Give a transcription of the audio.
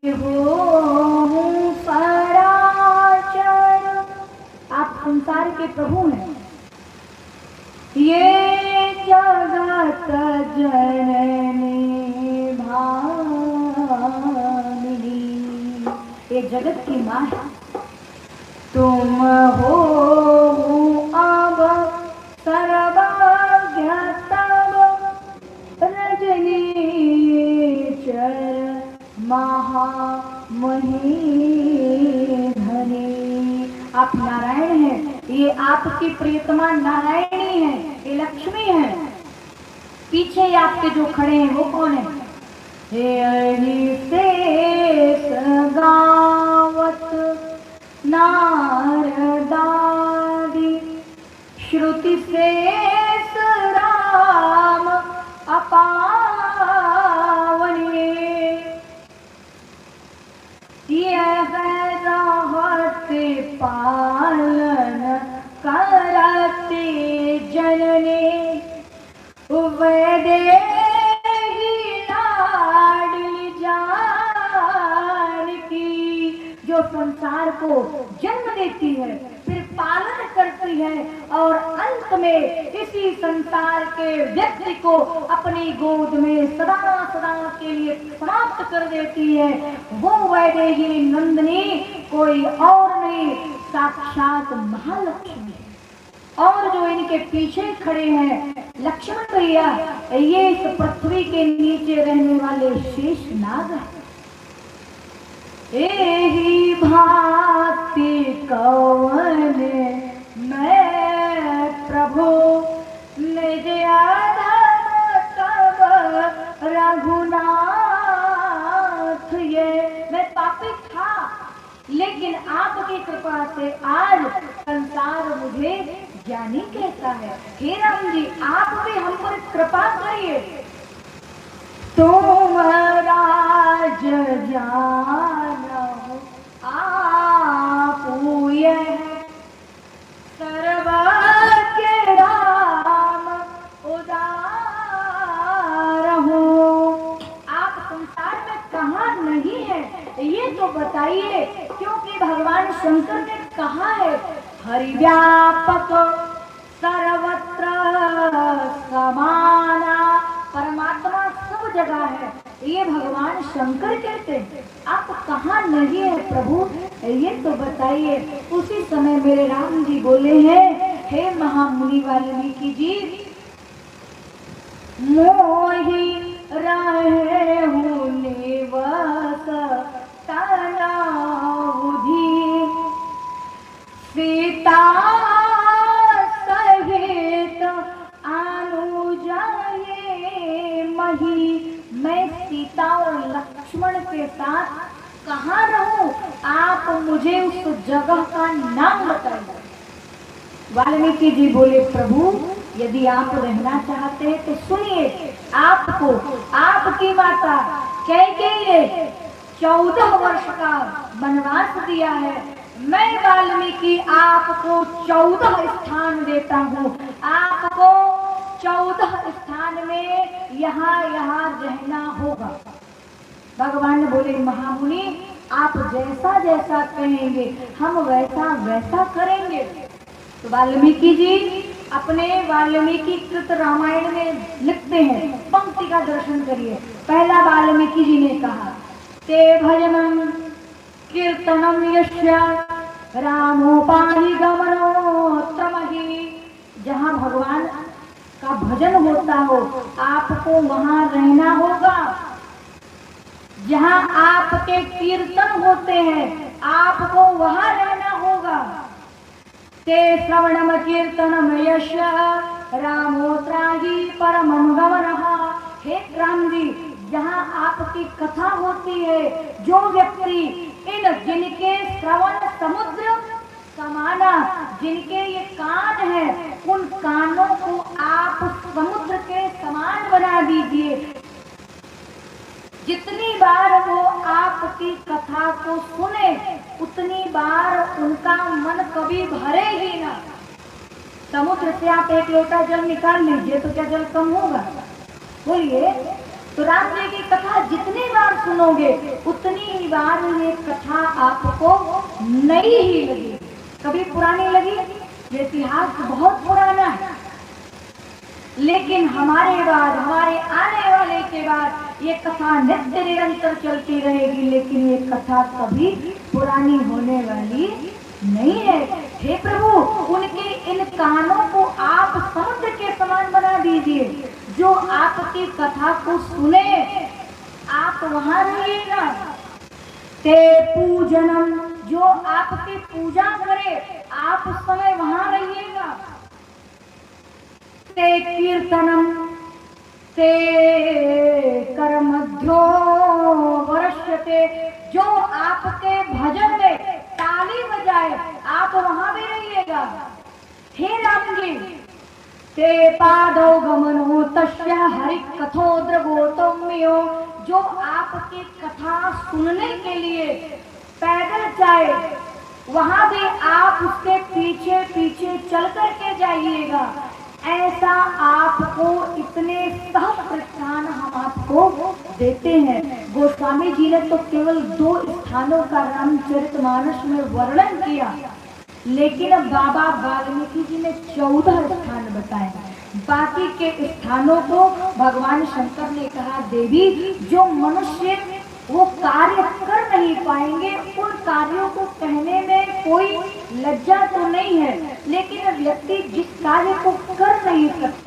हो पराचर, आप संसार के प्रभु हैं। ये जगत जननी भामिनी, ये जगत की माँ है। तुम हो अब सर्वज्ञतव रजनी चर महामहीधनी। आप नारायण हैं, ये आपकी प्रियतमा नारायणी है, ये लक्ष्मी है। पीछे आपके जो खड़े हैं वो कौन है? हे अहिशेष गावत नारदादि श्रुति शेष राम अपावने। यह रहते पालन करते जनने वैदेही लाडली जानकी, जो संसार को जन्म देती है, फिर पालन करती है और अंत में इसी संसार के व्यक्ति को अपनी गोद में सदा सदा के लिए समाप्त कर देती है। वो वैदेही नंदिनी कोई और नहीं, साक्षात महालक्ष्मी। और जो इनके पीछे खड़े हैं लक्ष्मण भैया, ये इस पृथ्वी के नीचे रहने वाले शेष नाग हैं। एही भांति कवन मैं प्रभु निज आधार तब रघुनाथ। ये मैं पापी था, लेकिन आपकी कृपा से आज संसार मुझे ज्ञानी कहता है। हे राम जी, आप भी हम पर कृपा करिए। तुम राज जानो आप सर्वज्ञ राम उदार हो। आप संसार में कहाँ नहीं है ये तो बताइए, क्योंकि भगवान शंकर ने कहा है हरि व्यापक सर्वत्र समाना। परमात्मा सब जगह है, ये भगवान शंकर कहते हैं। आप कहाँ नहीं है प्रभु ये तो बताइए। उसी समय मेरे राम जी बोले हैं, हे महामुनि वाल्मीकि जी, मोहि रहे हूँ निवास तनाउधि, सीता सहित अनुजाये मही। मैं सीता और लक्ष्मण के साथ कहाँ रहूं? आप मुझे उस जगह का नाम बताइए। वाल्मीकि जी बोले, प्रभु यदि आप रहना चाहते हैं तो सुनिए, आपको आपकी माता कैकेयी ने 14 वर्ष का वनवास दिया है। मैं वाल्मीकि आपको 14 स्थान देता हूँ। आपको 14 स्थान में यहाँ रहना होगा। भगवान बोले, महामुनि आप जैसा जैसा कहेंगे हम वैसा वैसा करेंगे। तो वाल्मीकि जी अपने वाल्मीकि कृत रामायण में लिखते हैं, पंक्ति का दर्शन करिए। पहला वाल्मीकि जी ने कहा, ते भजनम कीर्तनम यस्य रामोपाहि गमनोत्रमहि। जहाँ भगवान का भजन होता हो आपको वहाँ रहना होगा। जहाँ आपके कीर्तन होते हैं आपको वहाँ रहना होगा। ते श्रवणम कीर्तनम यश रामोत्राहि परमं गमनः। हे राम जी, जहाँ आपकी कथा होती है, जो व्यक्ति जिनके श्रवण समुद्र समाना, जिनके ये कान है, उन कानों को आप समुद्र के समान बना दीजिए। जितनी बार वो आपकी कथा को सुने उतनी बार उनका मन कभी भरे ही ना। समुद्र से आप एक लोटा जल निकाल लीजिए तो क्या जल कम होगा? बोलिए। तो रामलीला की कथा जितनी बार सुनोगे उतनी ही बार ये कथा आपको नई ही लगी, कभी पुरानी लगी। ये इतिहास बहुत पुराना है, लेकिन हमारे बाद, हमारे आने वाले के बाद ये कथा नित्य निरंतर चलती रहेगी, लेकिन ये कथा कभी पुरानी होने वाली नहीं है। हे प्रभु, उनके इन कानों को आप समुद्र के समान बना दीजिए, जो आपकी कथा को सुने आप वहां रहिएगा। ते पूजनम, जो आपकी पूजा करे आप उस समय वहां रहिएगा। ते कीर्तनम, ते करमध्यो वर्ष्यते, जो आपके भजन में ताली बजाए आप वहां भी रहिएगा। हे राम जी, ते पादौ गमनो तस्य हरि कथो द्रगोतम्यो, जो आपकी कथा सुनने के लिए पैदल जाए वहां भी आप उसके पीछे पीछे चल करके जाइएगा। ऐसा आपको इतने सहस्त्र स्थान हम आपको देते हैं। गोस्वामी जी ने तो केवल 2 स्थानों का रामचरितमानस में वर्णन किया, लेकिन बाबा वाल्मीकि जी ने 14 स्थान बताए। बाकी के स्थानों को भगवान शंकर ने कहा, देवी जो मनुष्य वो कार्य कर नहीं पाएंगे उन कार्यों को कहने में कोई लज्जा तो नहीं है, लेकिन व्यक्ति जिस कार्य को कर नहीं सकता